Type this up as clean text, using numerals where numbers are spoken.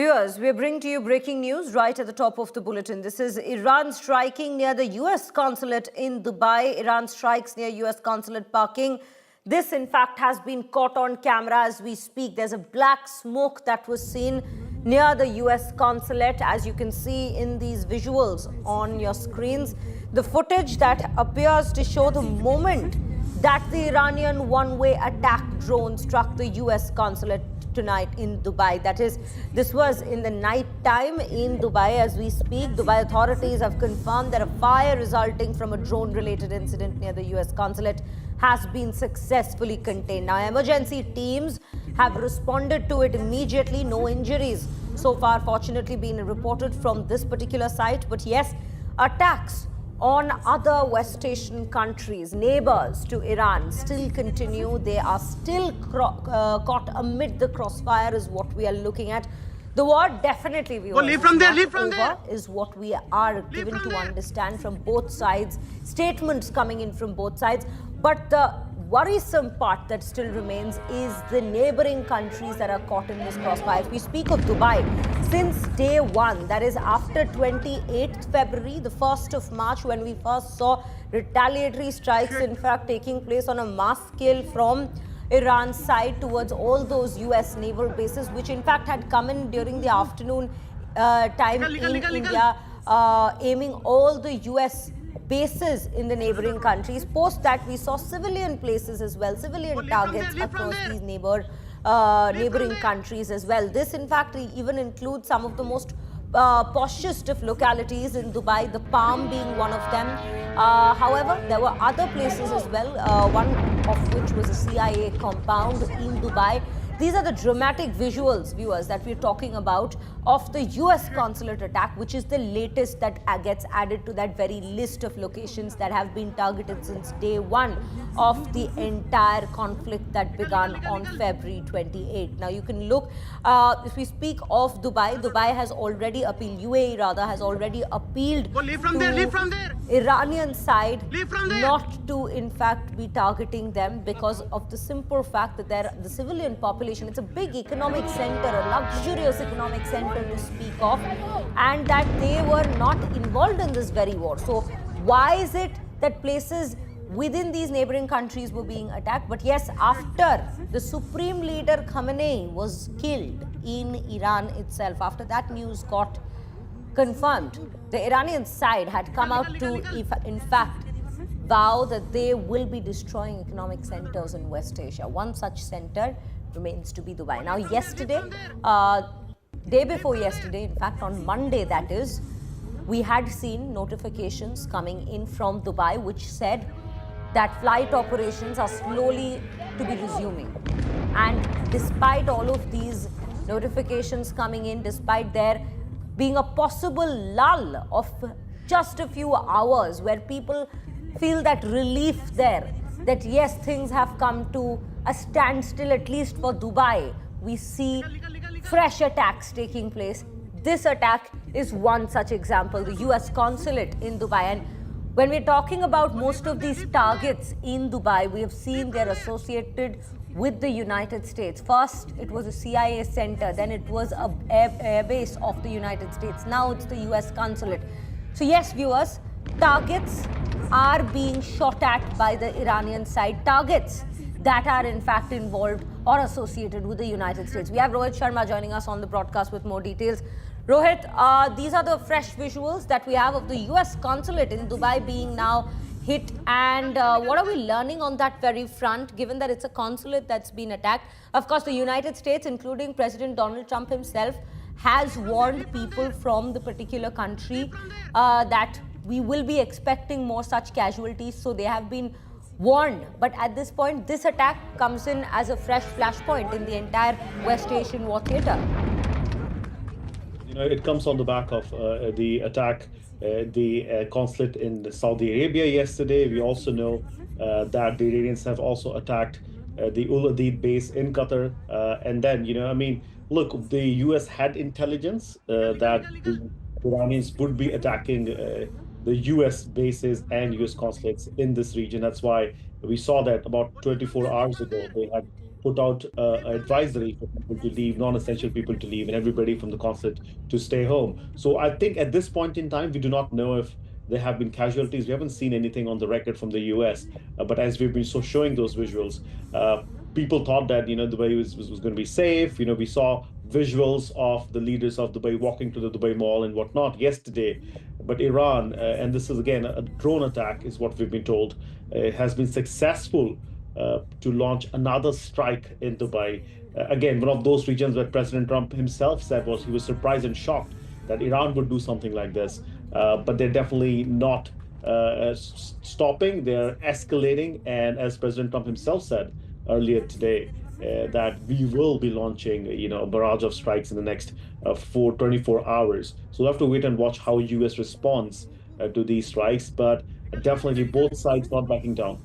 Viewers, we bring to you breaking news right at the top of the bulletin. This is Iran striking near the US consulate in Dubai. Iran strikes near US consulate parking. This, in fact, has been caught on camera as we speak. There's a black smoke that was seen near the US consulate, as you can see in these visuals on your screens. The footage that appears to show the moment that the Iranian one-way attack drone struck the US consulate tonight in Dubai. That is, this was in the night time in Dubai as we speak. Dubai authorities have confirmed that a fire resulting from a drone-related incident near the US consulate has been successfully contained. Now, emergency teams have responded to it immediately. No injuries so far, fortunately, been reported from this particular site. But yes, attacks on other West Asian countries, neighbors to Iran, still continue. They are still caught amid the crossfire is what we are looking at. The war definitely, viewers, is what we are given to understand from both sides, statements coming in from both sides. But the worrisome part that still remains is the neighboring countries that are caught in this crossfire. If we speak of Dubai, since day one, that is after 28th February, the 1st of March, when we first saw retaliatory strikes, in fact, taking place on a mass scale from Iran's side towards all those US naval bases, which in fact had come in during the afternoon time in India, aiming all the US bases in the neighboring countries. Post that, we saw civilian places as well, civilian targets across these neighboring countries as well. This, in fact, even includes some of the most poshest of localities in Dubai, the Palm being one of them. However, there were other places as well, one of which was a CIA compound in Dubai. These are the dramatic visuals, viewers, that we're talking about of the US consulate attack, which is the latest that gets added to that very list of locations that have been targeted since day one of the entire conflict that began on February 28. Now, you can look, if we speak of Dubai, Dubai has already appealed, UAE rather, has already appealed to Iranian side not to, in fact, be targeting them because of the simple fact that the civilian population, it's a big economic center, a luxurious economic center to speak of, and that they were not involved in this very war. So why is it that places within these neighboring countries were being attacked? But yes, after the supreme leader Khamenei was killed in Iran itself, after that news got confirmed, the Iranian side had come out to, in fact, vow that they will be destroying economic centers in West Asia. One such center remains to be Dubai. Now, yesterday, day before yesterday, in fact, on Monday, that is, we had seen notifications coming in from Dubai which said that flight operations are slowly to be resuming. And despite all of these notifications coming in, despite there being a possible lull of just a few hours where people feel that relief there, that yes, things have come to a standstill, at least for Dubai, we see fresh attacks taking place. This attack is one such example, the US consulate in Dubai. And when we're talking about most of these targets in Dubai, we have seen they're associated with the United States. First, it was a CIA center, then it was a airbase of the United States. Now it's the US consulate. So yes, viewers, targets are being shot at by the Iranian side, targets that are in fact involved or associated with the United States. We have Rohit Sharma joining us on the broadcast with more details. Rohit, these are the fresh visuals that we have of the US consulate in Dubai being now hit, and what are we learning on that very front, given that it's a consulate that's been attacked? Of course, the United States, including President Donald Trump himself, has warned people from the particular country that we will be expecting more such casualties, so they have been warned. But at this point, this attack comes in as a fresh flashpoint in the entire West Asian war theater. You know, it comes on the back of the attack, the consulate in Saudi Arabia yesterday. We also know that the Iranians have also attacked the Ul Adid base in Qatar. And then, you know, I mean, look, the US had intelligence that the Iranians would be attacking the US bases and US consulates in this region. That's why we saw that about 24 hours ago, they had put out an advisory for people to leave, non-essential people to leave, and everybody from the consulate to stay home. So I think at this point in time, we do not know if there have been casualties. We haven't seen anything on the record from the US, but as we've been so showing those visuals, people thought that Dubai was going to be safe. We saw visuals of the leaders of Dubai walking to the Dubai Mall and whatnot yesterday. But Iran, and this is again a drone attack, is what we've been told, has been successful to launch another strike in Dubai. Again, one of those regions where President Trump himself said was he was surprised and shocked that Iran would do something like this. But they're definitely not stopping, they're escalating. And as President Trump himself said earlier today, that we will be launching, a barrage of strikes in the next 24 hours. So we'll have to wait and watch how US responds to these strikes. But definitely both sides not backing down.